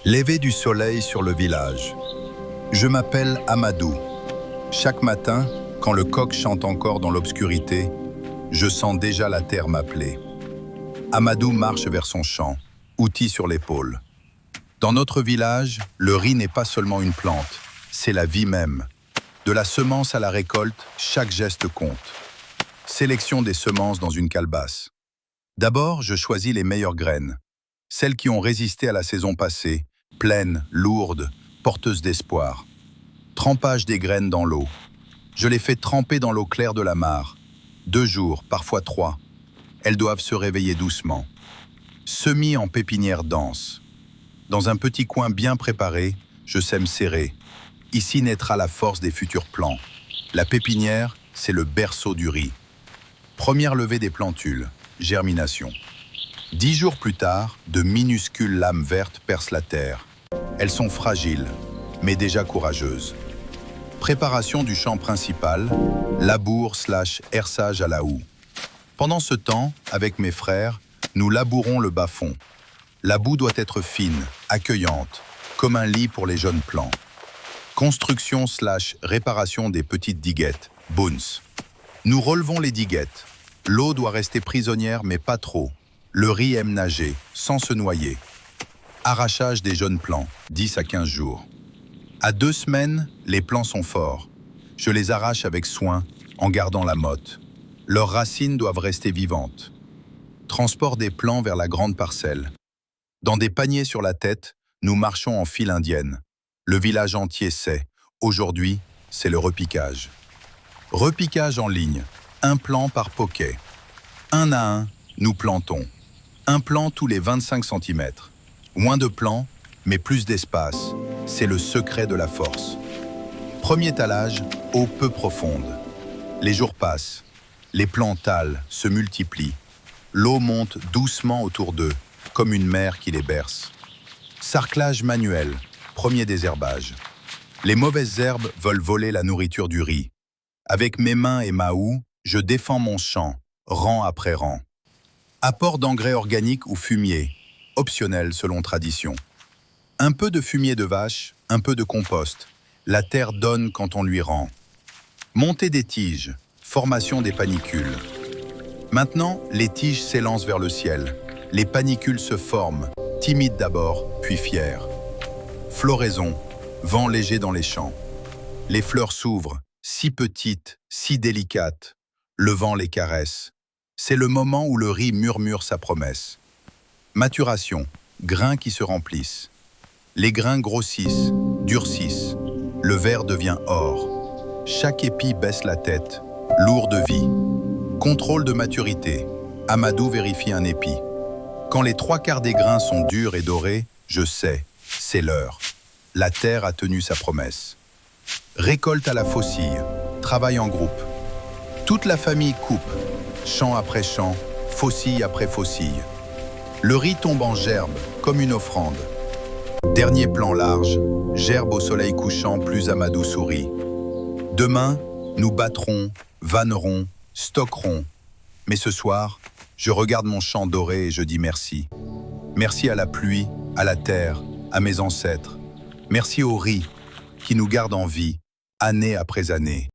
Lever du soleil sur le village. Je m'appelle Amadou. Chaque matin, quand le coq chante encore dans l'obscurité, je sens déjà la terre m'appeler. Amadou marche vers son champ, outil sur l'épaule. Dans notre village, le riz n'est pas seulement une plante, c'est la vie même. De la semence à la récolte, chaque geste compte. Sélection des semences dans une calebasse. D'abord, je choisis les meilleures graines. Celles qui ont résisté à la saison passée, pleines, lourdes, porteuses d'espoir. Trempage des graines dans l'eau. Je les fais tremper dans l'eau claire de la mare. 2 jours, parfois 3. Elles doivent se réveiller doucement. Semis en pépinière dense. Dans un petit coin bien préparé, je sème serré. Ici naîtra la force des futurs plants. La pépinière, c'est le berceau du riz. Première levée des plantules, germination. 10 jours plus tard, de minuscules lames vertes percent la terre. Elles sont fragiles, mais déjà courageuses. Préparation du champ principal, labour/herçage à la houe. Pendant ce temps, avec mes frères, nous labourons le bas-fond. La boue doit être fine, accueillante, comme un lit pour les jeunes plants. Construction/réparation des petites diguettes, boons. Nous relevons les diguettes. L'eau doit rester prisonnière, mais pas trop. Le riz aime nager, sans se noyer. Arrachage des jeunes plants, 10 à 15 jours. À 2 semaines, les plants sont forts. Je les arrache avec soin, en gardant la motte. Leurs racines doivent rester vivantes. Transport des plants vers la grande parcelle. Dans des paniers sur la tête, nous marchons en file indienne. Le village entier sait. Aujourd'hui, c'est le repiquage. Repiquage en ligne, un plant par poquet. Un à un, nous plantons. Un plant tous les 25 cm. Moins de plants, mais plus d'espace. C'est le secret de la force. Premier étalage, eau peu profonde. Les jours passent. Les plants talent, se multiplient. L'eau monte doucement autour d'eux, comme une mer qui les berce. Sarclage manuel, premier désherbage. Les mauvaises herbes veulent voler la nourriture du riz. Avec mes mains et ma houe, je défends mon champ, rang après rang. Apport d'engrais organiques ou fumier, optionnel selon tradition. Un peu de fumier de vache, un peu de compost. La terre donne quand on lui rend. Montée des tiges, formation des panicules. Maintenant, les tiges s'élancent vers le ciel. Les panicules se forment, timides d'abord, puis fières. Floraison, vent léger dans les champs. Les fleurs s'ouvrent, si petites, si délicates. Le vent les caresse. C'est le moment où le riz murmure sa promesse. Maturation, grains qui se remplissent. Les grains grossissent, durcissent. Le verre devient or. Chaque épi baisse la tête, lourd de vie. Contrôle de maturité. Amadou vérifie un épi. Quand les 3/4 des grains sont durs et dorés, je sais, c'est l'heure. La terre a tenu sa promesse. Récolte à la faucille, travail en groupe. Toute la famille coupe, champ après champ, faucille après faucille. Le riz tombe en gerbe, comme une offrande. Dernier plan large, gerbe au soleil couchant, plus Amadou sourit. Demain, nous battrons, vannerons, stockerons. Mais ce soir, je regarde mon champ doré et je dis merci. Merci à la pluie, à la terre, à mes ancêtres. Merci au riz, qui nous garde en vie, année après année.